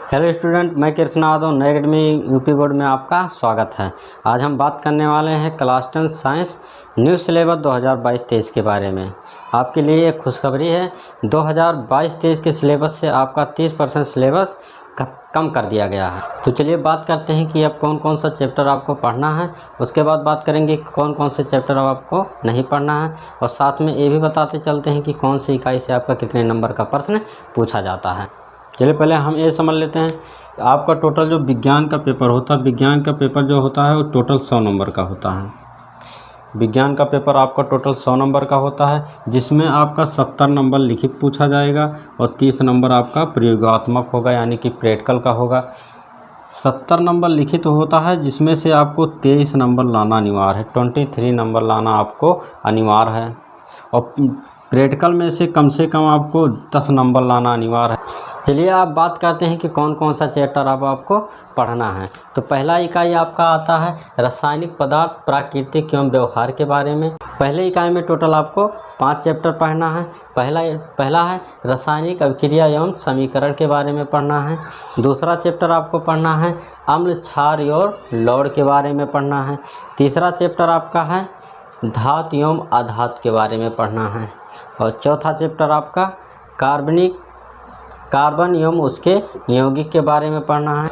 Hello student, मैं कृष्णा यादव नई academy UP board में आपका स्वागत है। आज हम बात करने वाले हैं क्लास 10 साइंस न्यू सिलेबस 2022-23 के बारे में। आपके लिए एक खुशखबरी है, 2022-23 के सिलेबस से आपका 30% सिलेबस कम कर दिया गया है। तो चलिए बात करते हैं कि अब कौन कौन सा चैप्टर आपको पढ़ना है। उसके बाद बात करेंगे कौन कौन से चैप्टर अब आपको नहीं पढ़ना है, और साथ में ये भी बताते चलते हैं कि कौन सी इकाई से आपका कितने नंबर का प्रश्न पूछा जाता है। चलिए पहले हम ये समझ लेते हैं, आपका टोटल जो विज्ञान का पेपर होता है, विज्ञान का पेपर जो होता है वो टोटल 100 नंबर का होता है। विज्ञान का पेपर आपका टोटल 100 नंबर का होता है, जिसमें आपका 70 नंबर लिखित पूछा जाएगा और 30 नंबर आपका प्रयोगात्मक होगा, यानी कि प्रैक्टिकल का होगा। 70 नंबर लिखित होता है, जिसमें से आपको 23 नंबर लाना अनिवार्य है, 23 नंबर लाना आपको अनिवार्य है। और प्रैक्टिकल में से कम आपको 10 नंबर लाना अनिवार्य है। चलिए आप बात करते हैं कि कौन कौन सा चैप्टर अब आपको पढ़ना है। तो पहला इकाई आपका आता है रासायनिक पदार्थ, प्राकृतिक एवं व्यवहार के बारे में। पहले इकाई में टोटल आपको 5 चैप्टर पढ़ना है। पहला है रासायनिक अभिक्रिया एवं समीकरण के बारे में पढ़ना है। दूसरा चैप्टर आपको पढ़ना है अम्ल, क्षार और लौड़ के बारे में पढ़ना है। तीसरा चैप्टर आपका है धातु एवं अधातु के बारे में पढ़ना है। और चौथा चैप्टर आपका कार्बन एवं उसके यौगिक के बारे में पढ़ना है।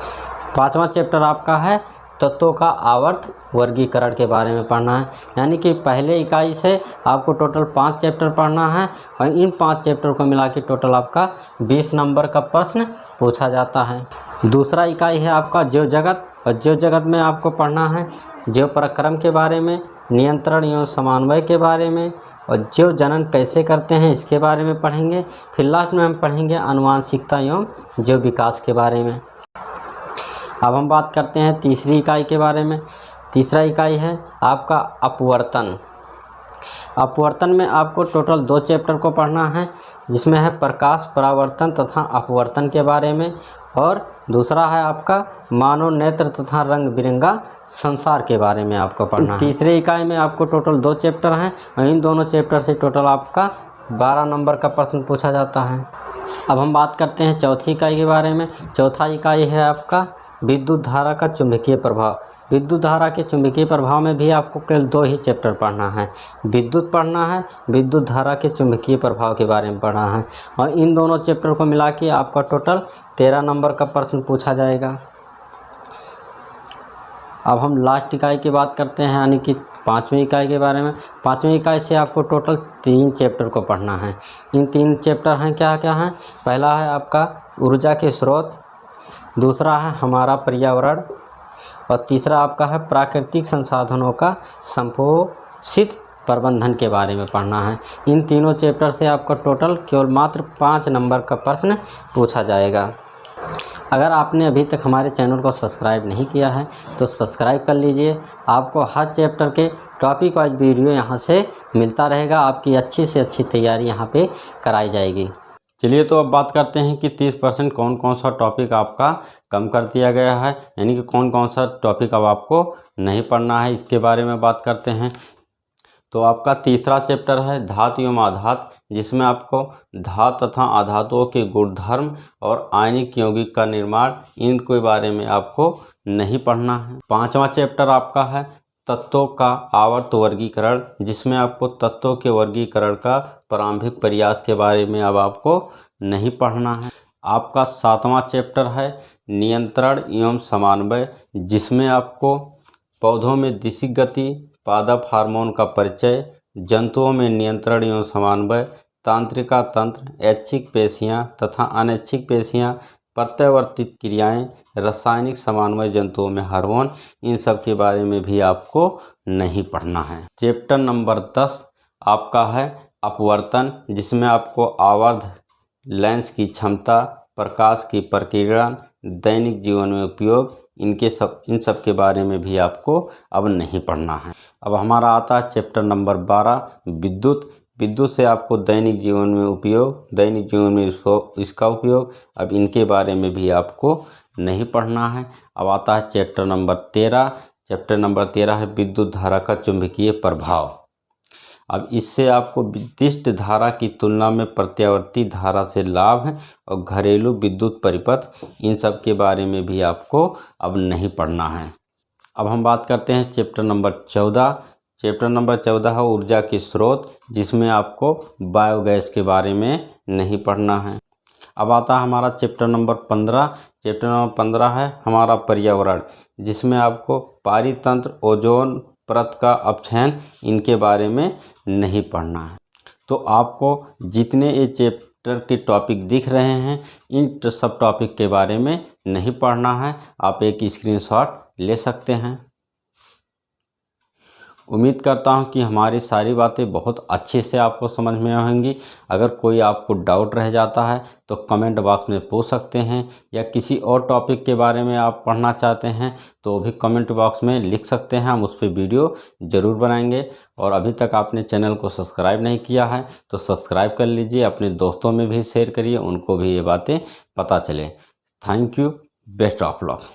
पांचवा चैप्टर आपका है तत्वों का आवर्त वर्गीकरण के बारे में पढ़ना है। यानी कि पहले इकाई से आपको टोटल 5 चैप्टर पढ़ना है, और इन 5 चैप्टर को मिला के टोटल आपका 20 नंबर का प्रश्न पूछा जाता है। दूसरा इकाई है आपका जीव जगत, और जीव जगत में आपको पढ़ना है जीव प्रक्रम के बारे में, नियंत्रण एवं समन्वय के बारे में, और जीव जनन कैसे करते हैं इसके बारे में पढ़ेंगे। फिर लास्ट में हम पढ़ेंगे आनुवांशिकता एवं जीव विकास के बारे में। अब हम बात करते हैं तीसरी इकाई के बारे में। तीसरा इकाई है आपका अपवर्तन। अपवर्तन में आपको टोटल 2 चैप्टर को पढ़ना है, जिसमें है प्रकाश परावर्तन तथा अपवर्तन के बारे में, और दूसरा है आपका मानव नेत्र तथा रंग बिरंगा संसार के बारे में आपको पढ़ना है। तीसरे इकाई में आपको टोटल 2 चैप्टर हैं, और इन दोनों चैप्टर से टोटल आपका 12 नंबर का प्रश्न पूछा जाता है। अब हम बात करते हैं चौथी इकाई के बारे में। चौथा इकाई है आपका विद्युत धारा का चुंबकीय प्रभाव। विद्युत धारा के चुंबकीय प्रभाव में भी आपको केवल 2 ही चैप्टर पढ़ना है, विद्युत पढ़ना है, विद्युत धारा के चुंबकीय प्रभाव के बारे में पढ़ना है। और इन दोनों चैप्टर को मिला के आपका टोटल 13 नंबर का प्रश्न पूछा जाएगा। अब हम लास्ट इकाई की बात करते हैं, यानी कि 5वीं इकाई के बारे में। 5वीं इकाई से आपको टोटल 3 चैप्टर को पढ़ना है। इन 3 चैप्टर हैं क्या क्या हैं? पहला है आपका ऊर्जा के स्रोत, दूसरा है हमारा पर्यावरण, और तीसरा आपका है प्राकृतिक संसाधनों का संपोषित प्रबंधन के बारे में पढ़ना है। इन तीनों चैप्टर से आपका टोटल केवल मात्र 5 नंबर का प्रश्न पूछा जाएगा। अगर आपने अभी तक हमारे चैनल को सब्सक्राइब नहीं किया है तो सब्सक्राइब कर लीजिए। आपको हर चैप्टर के टॉपिक वाइज वीडियो यहाँ से मिलता रहेगा। आपकी अच्छी से अच्छी तैयारी यहाँ पे कराई जाएगी। चलिए तो अब बात करते हैं कि 30% कौन कौन सा टॉपिक आपका कम कर दिया गया है, यानी कि कौन कौन सा टॉपिक अब आपको नहीं पढ़ना है, इसके बारे में बात करते हैं। तो आपका तीसरा चैप्टर है धातु एवं आधात, जिसमें आपको धातु तथा आधातुओं के गुणधर्म और आयनिक यौगिक का निर्माण, इनके बारे में आपको नहीं पढ़ना है। 5वां चैप्टर आपका है तत्वों का आवर्त वर्गीकरण, जिसमें आपको तत्वों के वर्गीकरण का प्रारंभिक प्रयास के बारे में अब आपको नहीं पढ़ना है। आपका 7वां चैप्टर है नियंत्रण एवं समन्वय, जिसमें आपको पौधों में दिशिक गति, पादप हार्मोन का परिचय, जंतुओं में नियंत्रण एवं समन्वय, तांत्रिका तंत्र, ऐच्छिक पेशियां तथा अनैच्छिक पेशियां, प्रत्यावर्तित क्रियाएं, रासायनिक समन्वय जंतुओं में हार्मोन, इन सब के बारे में भी आपको नहीं पढ़ना है। चैप्टर नंबर 10 आपका है अपवर्तन, जिसमें आपको आवर्ध, लेंस की क्षमता, प्रकाश की प्रकीर्णन, दैनिक जीवन में उपयोग, इन सब के बारे में भी आपको अब नहीं पढ़ना है। अब हमारा आता है चैप्टर नंबर 12 विद्युत। विद्युत से आपको दैनिक जीवन में उपयोग, दैनिक जीवन में इसका उपयोग, अब इनके बारे में भी आपको नहीं पढ़ना है। अब आता है चैप्टर नंबर 13। चैप्टर नंबर 13 है विद्युत धारा का चुंबकीय प्रभाव। अब इससे आपको विशिष्ट धारा की तुलना में प्रत्यावर्ती धारा से लाभ है और घरेलू विद्युत परिपथ, इन सब के बारे में भी आपको अब नहीं पढ़ना है। अब हम बात करते हैं चैप्टर नंबर 14। चैप्टर नंबर 14 है ऊर्जा के स्रोत, जिसमें आपको बायोगैस के बारे में नहीं पढ़ना है। अब आता है हमारा चैप्टर नंबर 15। चैप्टर नंबर 15 है हमारा पर्यावरण, जिसमें आपको पारितंत्र, ओजोन परत का अपक्षयन, इनके बारे में नहीं पढ़ना है। तो आपको जितने ये चैप्टर के टॉपिक दिख रहे हैं, इन सब टॉपिक के बारे में नहीं पढ़ना है। आप एक स्क्रीनशॉट ले सकते हैं। उम्मीद करता हूं कि हमारी सारी बातें बहुत अच्छे से आपको समझ में आएंगी। अगर कोई आपको डाउट रह जाता है तो कमेंट बॉक्स में पूछ सकते हैं, या किसी और टॉपिक के बारे में आप पढ़ना चाहते हैं तो भी कमेंट बॉक्स में लिख सकते हैं, हम उस पर वीडियो ज़रूर बनाएंगे। और अभी तक आपने चैनल को सब्सक्राइब नहीं किया है तो सब्सक्राइब कर लीजिए, अपने दोस्तों में भी शेयर करिए, उनको भी ये बातें पता चले। Thank you, best of luck.